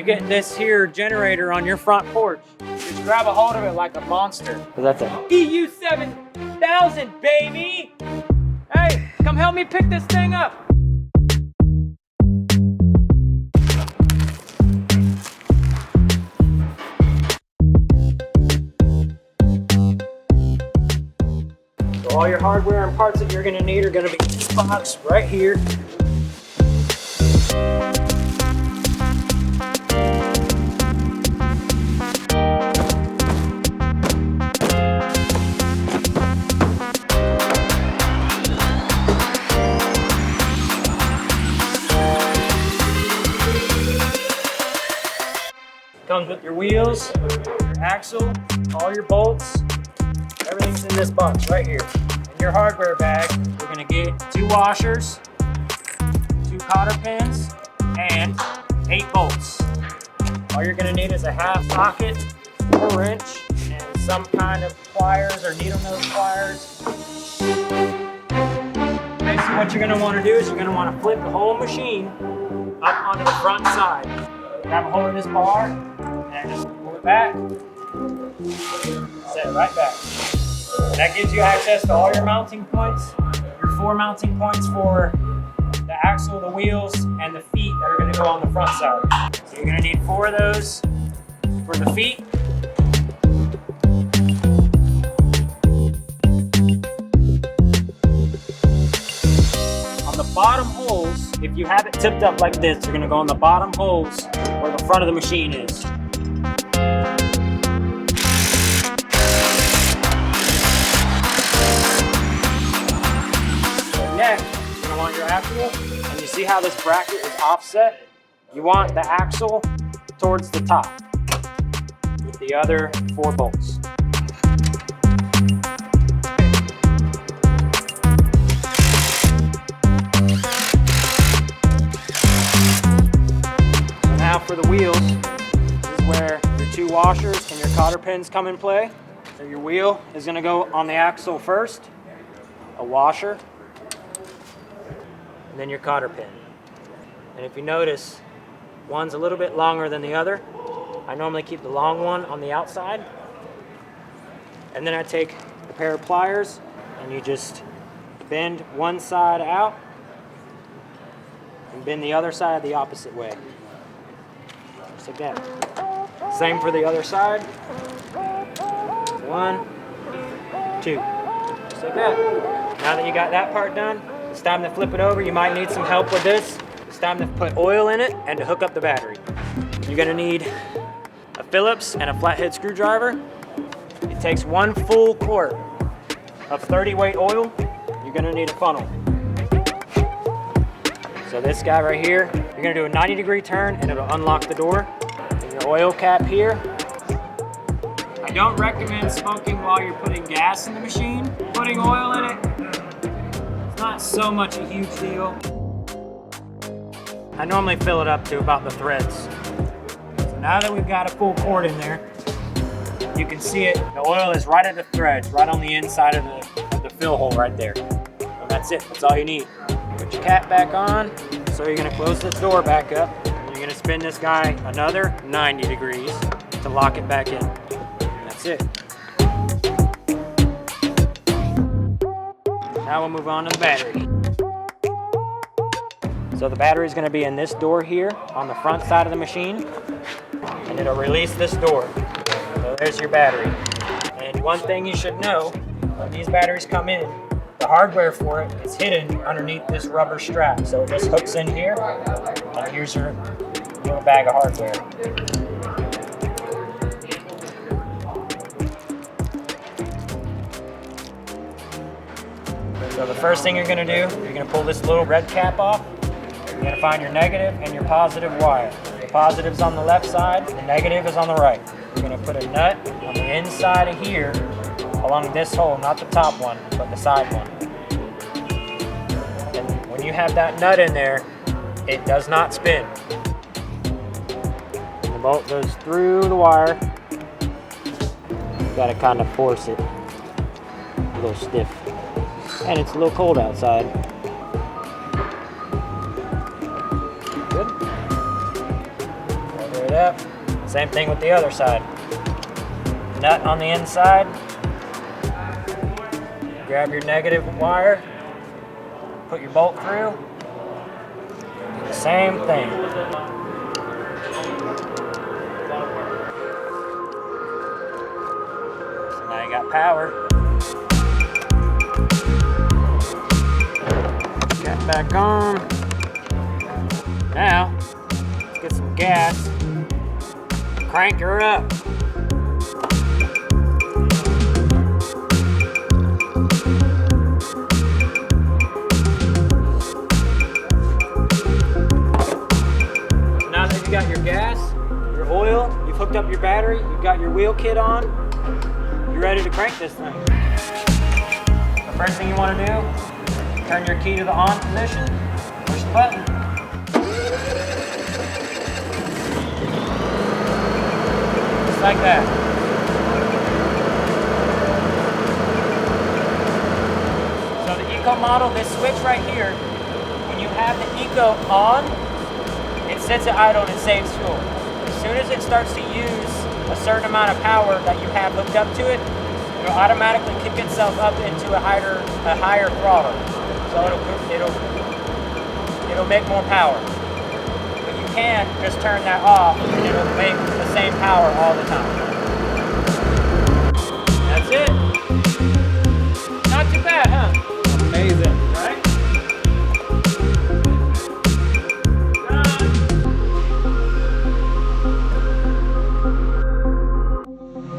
you get this here generator on your front porch, just grab a hold of it like a monster. Cause that's a EU7000, baby! Hey, come help me pick this thing up. So all your hardware and parts that you're gonna need are gonna be in this box right here. Comes with your wheels, your axle, all your bolts. Everything's in this box right here. In your hardware bag, you're gonna get 2 washers, 2 cotter pins, and 8 bolts. All you're gonna need is a half socket, a wrench, and some kind of pliers or needle nose pliers. Basically what you're gonna wanna do is you're gonna wanna flip the whole machine up onto the front side. Grab a hold of this bar, and just pull it back, set it right back. And that gives you access to all your mounting points, your 4 mounting points for the axle, the wheels, and the feet that are gonna go on the front side. So you're gonna need 4 of those for the feet. On the bottom holes, if you have it tipped up like this, you're gonna go on the bottom holes where the front of the machine is. Next, you're gonna want your axle, and you see how this bracket is offset? You want the axle towards the top with the other 4 bolts. So now for the wheels, this is where your 2 washers and your cotter pins come in play. So your wheel is gonna go on the axle first, a washer, and then your cotter pin. And if you notice, one's a little bit longer than the other. I normally keep the long one on the outside. And then I take a pair of pliers and you just bend one side out and bend the other side the opposite way. Just like that. Same for the other side. 1, 2. Just like that. Now that you got that part done, it's time to flip it over. You might need some help with this. It's time to put oil in it and to hook up the battery. You're gonna need a Phillips and a flathead screwdriver. It takes 1 full quart of 30 weight oil. You're gonna need a funnel. So this guy right here, you're gonna do a 90-degree turn and it'll unlock the door. And your oil cap here. I don't recommend smoking while you're putting gas in the machine. Putting oil in it, not so much a huge deal. I normally fill it up to about the threads. So now that we've got a full quart in there, you can see it. The oil is right at the threads, right on the inside of the fill hole right there. And that's it, that's all you need. Put your cap back on. So you're gonna close this door back up. And you're gonna spin this guy another 90 degrees to lock it back in. That's it. Now we'll move on to the battery. So the battery is going to be in this door here on the front side of the machine, and it'll release this door. So there's your battery. And one thing you should know, when these batteries come in, the hardware for it is hidden underneath this rubber strap. So it just hooks in here, and here's your little bag of hardware. So the first thing you're gonna do, you're gonna pull this little red cap off. You're gonna find your negative and your positive wire. The positive's on the left side, the negative is on the right. You're gonna put a nut on the inside of here, along this hole, not the top one, but the side one. And when you have that nut in there, it does not spin. The bolt goes through the wire. You gotta kind of force it. A little stiff. And it's a little cold outside. Good. Over Yep, same thing with the other side. Nut on the inside. Grab your negative wire, put your bolt through. Do the same thing. So now you got power. Got back on. Now, let's get some gas. Crank her up. Now that you got your gas, your oil, you've hooked up your battery, you've got your wheel kit on, you're ready to crank this thing. The first thing you want to do, turn your key to the on position, push the button. Just like that. So the Eco model, this switch right here, when you have the Eco on, it sits at idle and it saves fuel. As soon as it starts to use a certain amount of power that you have hooked up to it, it'll automatically kick itself up into a higher throttle. So it'll make more power. But you can just turn that off and it'll make the same power all the time.